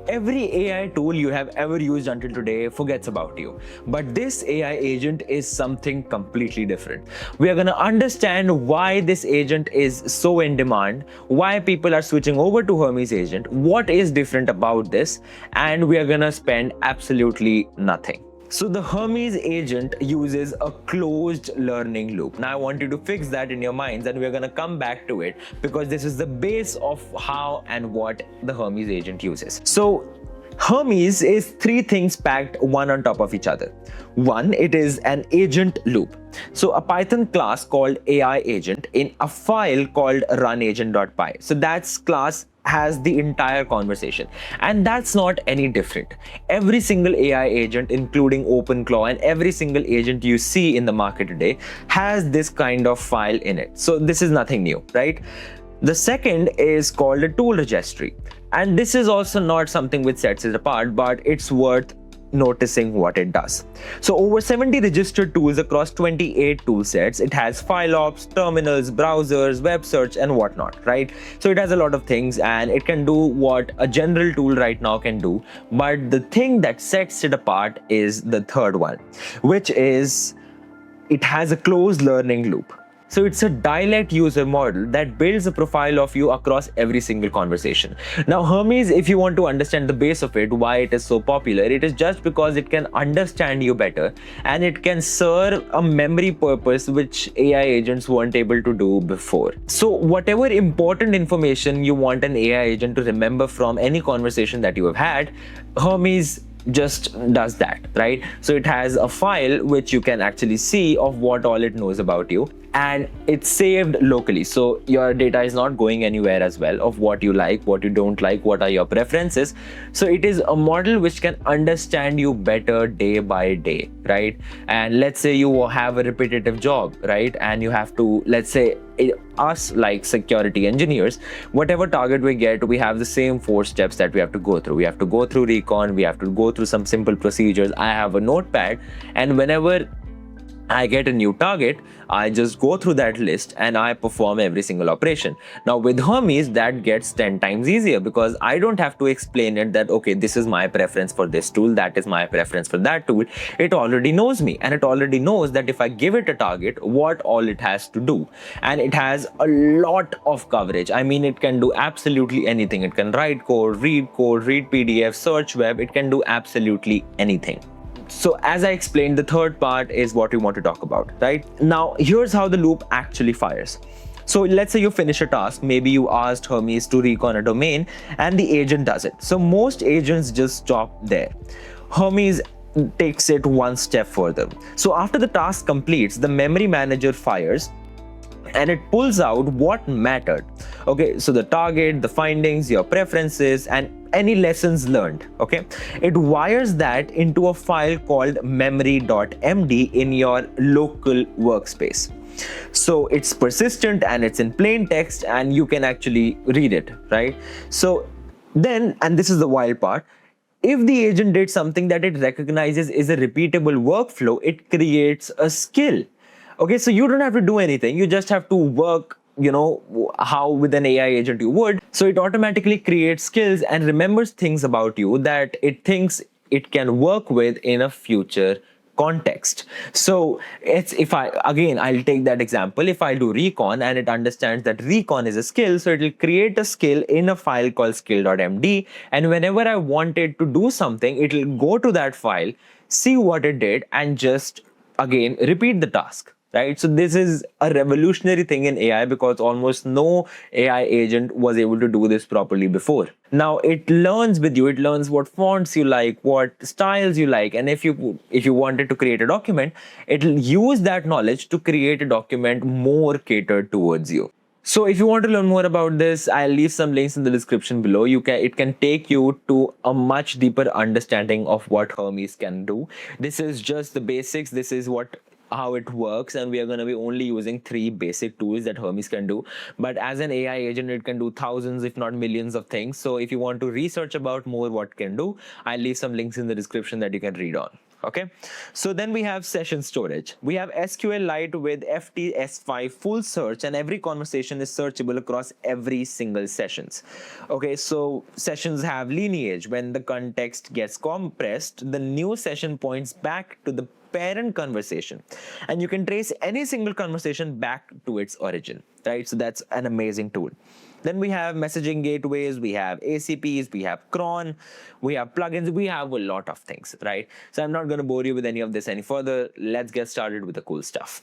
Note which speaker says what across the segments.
Speaker 1: Every AI tool you have ever used until today forgets about you. But this AI agent is something completely different. We are going to understand why this agent is so in demand, why people are switching over to Hermes agent, what is different about this, and we are going to spend absolutely nothing. So the Hermes agent uses a closed learning loop. Now I want you to fix that in your minds, and we're going to come back to it because this is the base of how and what the Hermes agent uses. So Hermes is three things packed one on top of each other. One, it is an agent loop. So a Python class called AI agent in a file called runagent.py. So that's class has the entire conversation, and that's not any different. Every single AI agent, including OpenClaw and every single agent you see in the market today, has this kind of file in it. So this is nothing new, right? The second is called a tool registry, and this is also not something which sets it apart, but it's worth noticing what it does. So over 70 registered tools across 28 tool sets. It has file ops, terminals, browsers, web search, and whatnot, right? So it has a lot of things, and it can do what a general tool right now can do. But the thing that sets it apart is the third one, which is it has a closed learning loop. So it's a dialect user model that builds a profile of you across every single conversation. Now Hermes, if you want to understand the base of it, why it is so popular, it is just because it can understand you better and it can serve a memory purpose which AI agents weren't able to do before. So whatever important information you want an AI agent to remember from any conversation that you have had, Hermes just does that, right? So it has a file which you can actually see of what all it knows about you, and it's saved locally, so your data is not going anywhere as well, of what you like, what you don't like, what are your preferences. So it is a model which can understand you better day by day, right? And let's say you have a repetitive job, right? And you have to, let's say us like security engineers, whatever target we get, we have the same 4 steps that we have to go through. We have to go through recon, we have to go through some simple procedures. I have a notepad, and whenever I get a new target, I just go through that list and I perform every single operation. Now with Hermes, that gets 10 times easier because I don't have to explain it that, okay, this is my preference for this tool, that is my preference for that tool. It already knows me, and it already knows that if I give it a target, what all it has to do. And it has a lot of coverage. I mean, it can do absolutely anything. It can write code, read PDF, search web. It can do absolutely anything. So as I explained, the third part is what we want to talk about, right? Now, here's how the loop actually fires. So let's say you finish a task, maybe you asked Hermes to recon a domain and the agent does it. So most agents just stop there. Hermes takes it one step further. So after the task completes, the memory manager fires and it pulls out what mattered. Okay, so the target, the findings, your preferences, and any lessons learned. Okay, it wires that into a file called memory.md in your local workspace. So it's persistent and it's in plain text and you can actually read it, right? So then, and this is the wild part, if the agent did something that it recognizes is a repeatable workflow, it creates a skill. Okay, so you don't have to do anything. You just have to work, how with an AI agent you would. So it automatically creates skills and remembers things about you that it thinks it can work with in a future context. So I'll take that example. If I do recon and it understands that recon is a skill, so it will create a skill in a file called skill.md. And whenever I wanted to do something, it will go to that file, see what it did, and just again repeat the task. Right? So this is a revolutionary thing in AI because almost no AI agent was able to do this properly before. Now it learns with you, it learns what fonts you like, what styles you like, and if you wanted to create a document, it'll use that knowledge to create a document more catered towards you. So if you want to learn more about this, I'll leave some links in the description below. It can take you to a much deeper understanding of what Hermes can do. This is just the basics. This is what how it works, and we are going to be only using 3 basic tools that Hermes can do. But as an AI agent, it can do thousands, if not millions of things. So if you want to research about more what it can do, I'll leave some links in the description that you can read on. Okay, so then we have session storage. We have SQLite with FTS5 full search, and every conversation is searchable across every single sessions. Okay, so sessions have lineage. When the context gets compressed, the new session points back to the parent conversation, and you can trace any single conversation back to its origin, right? So that's an amazing tool. Then we have messaging gateways, we have ACPs, we have cron, we have plugins, we have a lot of things, right? So I'm not going to bore you with any of this any further. Let's get started with the cool stuff.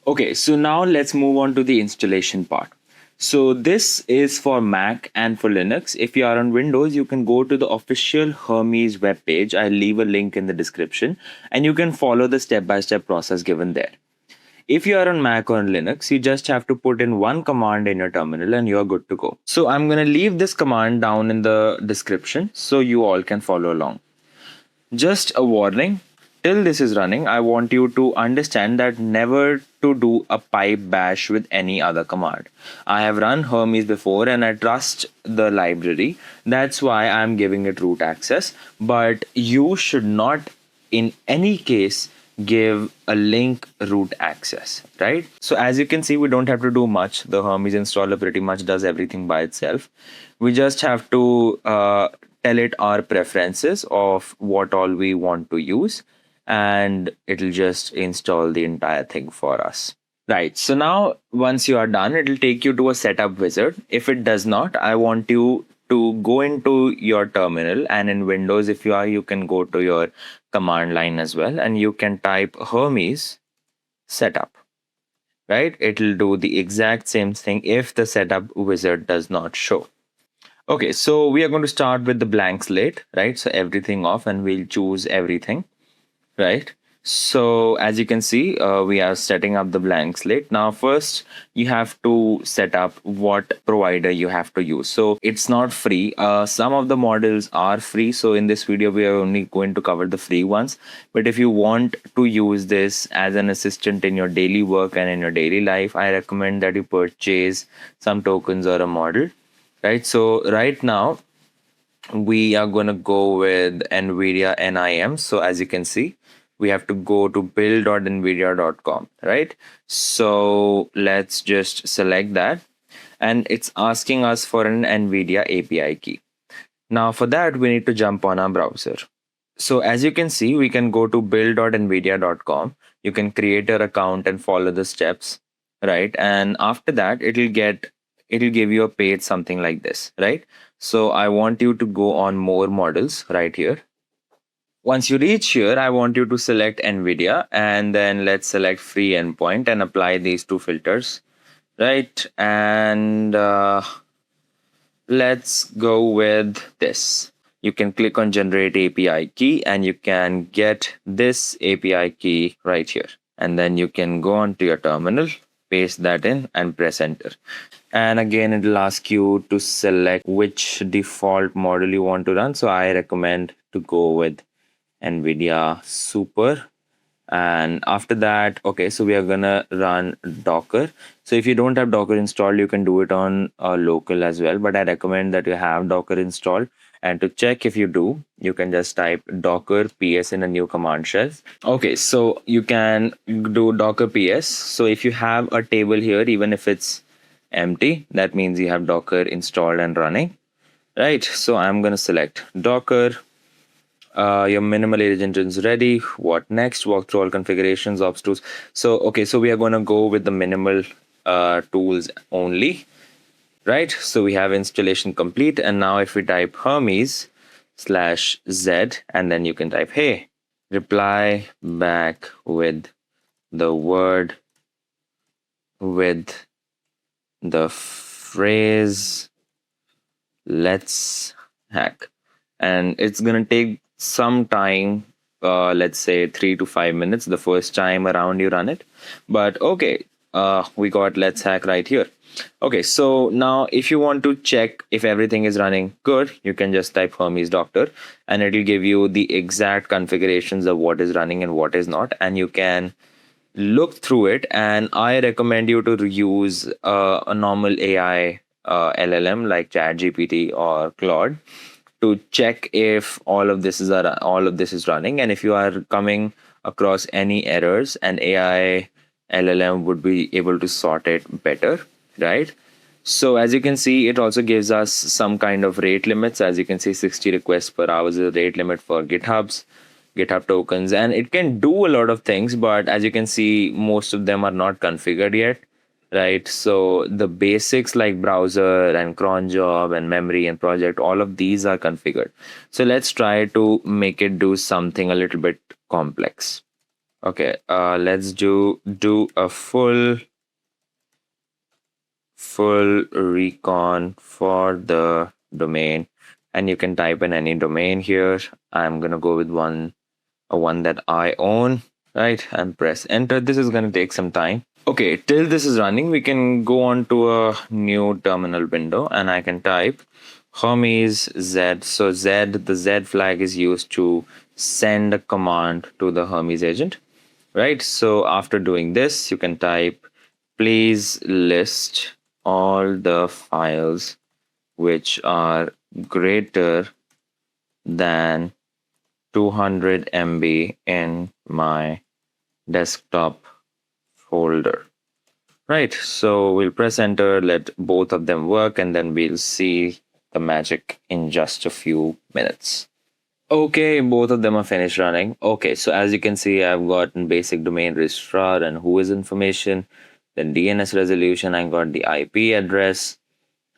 Speaker 1: Okay, so now let's move on to the installation part. So this is for Mac and for Linux. If you are on Windows, you can go to the official Hermes webpage. I'll leave a link in the description, and you can follow the step-by-step process given there. If you are on Mac or on Linux, you just have to put in one command in your terminal and you're good to go. So I'm going to leave this command down in the description so you all can follow along. Just a warning, till this is running, I want you to understand that never to do a pipe bash with any other command. I have run Hermes before and I trust the library. That's why I'm giving it root access. But you should not, in any case, give a link root access, right? So as you can see, we don't have to do much. The Hermes installer pretty much does everything by itself. We just have to tell it our preferences of what all we want to use, and it'll just install the entire thing for us. Right, so now once you are done, it'll take you to a setup wizard. If it does not, I want you to go into your terminal, and in Windows, if you are, you can go to your command line as well, and you can type Hermes setup, right? It'll do the exact same thing if the setup wizard does not show. Okay, so we are going to start with the blank slate, right? So everything off, and we'll choose everything, right? So as you can see, we are setting up the blank slate. Now, first, you have to set up what provider you have to use. So it's not free. Some of the models are free. So in this video, we are only going to cover the free ones. But if you want to use this as an assistant in your daily work and in your daily life, I recommend that you purchase some tokens or a model, right? So right now, we are going to go with NVIDIA NIM. So as you can see, we have to go to build.nvidia.com, right? So let's just select that. And it's asking us for an NVIDIA API key. Now for that, we need to jump on our browser. So as you can see, we can go to build.nvidia.com. You can create your account and follow the steps, right? And after that, it'll give you a page something like this, right? So I want you to go on more models right here. Once you reach here, I want you to select NVIDIA, and then let's select free endpoint and apply these two filters, right? And let's go with this. You can click on generate API key and you can get this API key right here. And then you can go onto your terminal, paste that in and press enter. And again, it'll ask you to select which default model you want to run. So I recommend to go with NVIDIA Super. And after that, okay, so we are gonna run Docker. So if you don't have Docker installed, you can do it on local as well. But I recommend that you have Docker installed. And to check if you do, you can just type Docker PS in a new command shell. Okay, so you can do Docker PS. So if you have a table here, even if it's empty, that means you have Docker installed and running, right? So I'm gonna select Docker. Your minimal agent is ready. What next? Walk through all configurations, ops tools. So, okay, so we are going to go with the minimal tools only, right? So we have installation complete. And now if we type Hermes /Z, and then you can type, hey, reply back with the word with the phrase, let's hack. And it's going to take some time, let's say 3 to 5 minutes the first time around you run it. But okay, we got let's hack right here. Okay, so now if you want to check if everything is running good, you can just type Hermes Doctor and it will give you the exact configurations of what is running and what is not. And you can look through it, and I recommend you to use a normal AI LLM like ChatGPT or Claude to check if all of this is running, and if you are coming across any errors, an AI LLM would be able to sort it better, right? So as you can see, it also gives us some kind of rate limits. As you can see, 60 requests per hour is a rate limit for GitHub tokens, and it can do a lot of things, but as you can see, most of them are not configured yet, right? So the basics like browser and cron job and memory and project, all of these are configured. So let's try to make it do something a little bit complex. Okay, let's do a full recon for the domain, and you can type in any domain here. I'm gonna go with one that I own, right? And press enter. This is gonna take some time. Okay, till this is running, we can go on to a new terminal window, and I can type Hermes Z. So the Z flag is used to send a command to the Hermes agent, right? So after doing this, you can type please list all the files which are greater than 200 MB in my desktop folder. Right, so we'll press enter, let both of them work, and then we'll see the magic in just a few minutes. Okay, both of them are finished running. Okay, so as you can see, I've gotten basic domain registrar and who is information, then DNS resolution, I got the IP address,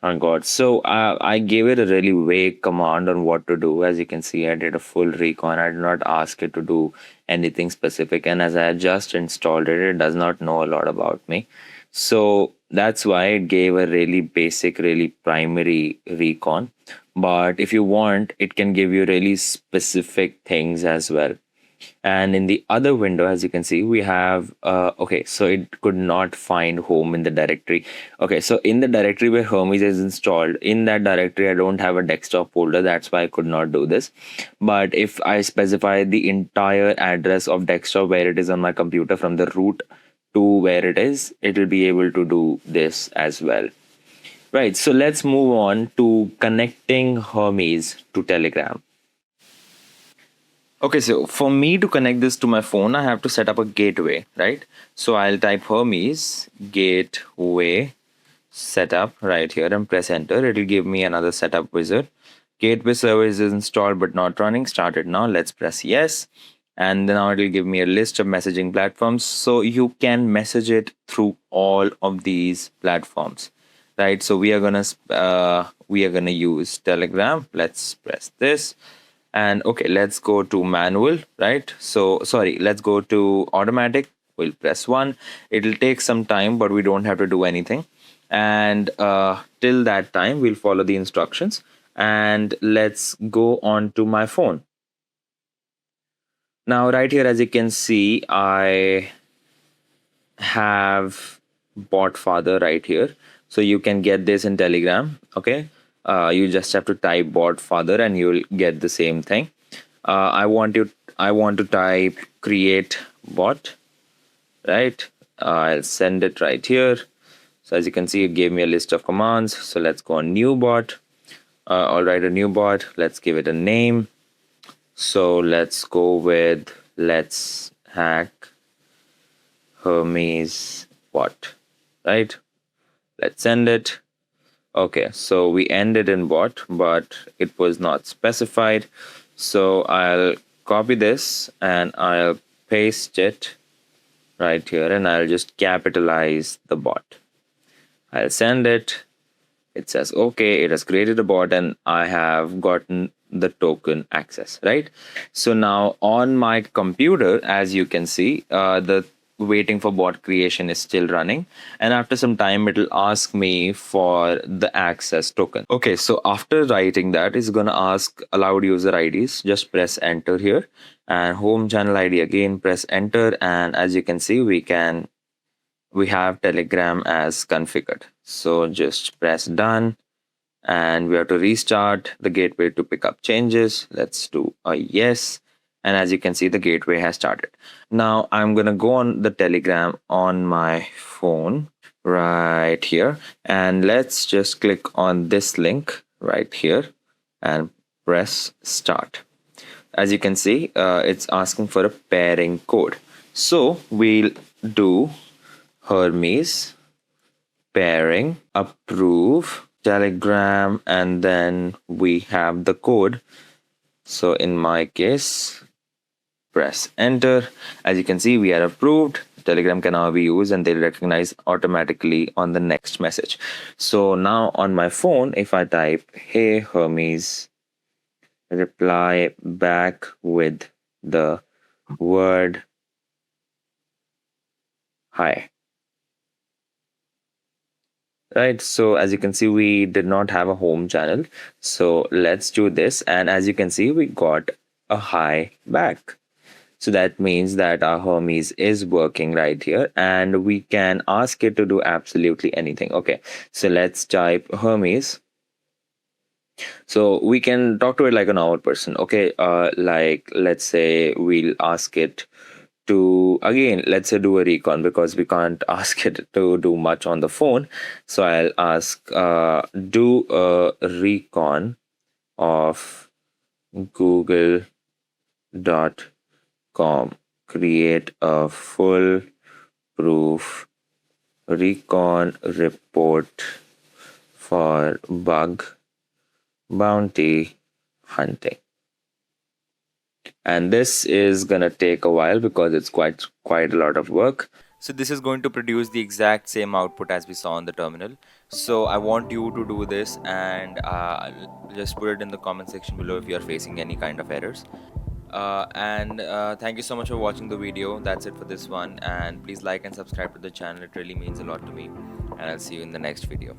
Speaker 1: I got. So I gave it a really vague command on what to do. As you can see, I did a full recon. I did not ask it to do anything specific. And as I just installed it, it does not know a lot about me. So that's why it gave a really basic, really primary recon. But if you want, it can give you really specific things as well. And in the other window, as you can see, we have okay, so it could not find home in the directory. Okay, so in the directory where Hermes is installed, in that directory I don't have a desktop folder, that's why I could not do this. But if I specify the entire address of desktop where it is on my computer from the root to where it is, it will be able to do this as well. Right, so let's move on to connecting Hermes to Telegram. Okay, so for me to connect this to my phone, I have to set up a gateway, right? So I'll type Hermes gateway setup right here and press enter. It'll give me another setup wizard. Gateway service is installed but not running. Start it now. Let's press yes. And now it'll give me a list of messaging platforms. So you can message it through all of these platforms, right? So we are gonna use Telegram. Let's press this. And okay, let's go to manual, right? So sorry, let's go to automatic. We'll press 1. It'll take some time, but we don't have to do anything. And till that time, we'll follow the instructions. And let's go on to my phone. Now, right here, as you can see, I have bot father right here. So you can get this in Telegram, okay? You just have to type bot father and you'll get the same thing. I want to type create bot, right? I'll send it right here. So as you can see, it gave me a list of commands. So let's go on new bot. I'll write a new bot. Let's give it a name. So let's go with let's hack Hermes bot, right? Let's send it. Okay, so we ended in bot, but it was not specified. So I'll copy this and I'll paste it right here and I'll just capitalize the bot. I'll send it. It says, okay, it has created a bot and I have gotten the token access, right? So now on my computer, as you can see, the waiting for bot creation is still running, and after some time it'll ask me for the access token. Okay, so after writing that, it's gonna ask allowed user IDs. Just press enter here, and home channel ID again, press enter, and as you can see, we have Telegram as configured. So just press done, and we have to restart the gateway to pick up changes. Let's do a yes. and as you can see, the gateway has started. Now I'm gonna go on the Telegram on my phone right here, and let's just click on this link right here and press start. As you can see, it's asking for a pairing code. So we'll do Hermes pairing, approve, Telegram, and then we have the code. So in my case, press enter. As you can see, we are approved. Telegram can now be used and they'll recognize automatically on the next message. So now on my phone, if I type, hey Hermes, reply back with the word hi. Right, so as you can see, we did not have a home channel. So let's do this. And as you can see, we got a hi back. So that means that our Hermes is working right here and we can ask it to do absolutely anything. Okay, so let's type Hermes. So we can talk to it like a normal person. Okay, like let's say we'll ask it to, again, let's say do a recon because we can't ask it to do much on the phone. So I'll ask do a recon of google.com, create a full proof recon report for bug bounty hunting. And this is gonna take a while because it's quite a lot of work. So this is going to produce the exact same output as we saw on the terminal. So I want you to do this and just put it in the comment section below if you are facing any kind of errors. Thank you so much for watching the video. That's it for this one, and please like and subscribe to the channel. It really means a lot to me, and I'll see you in the next video.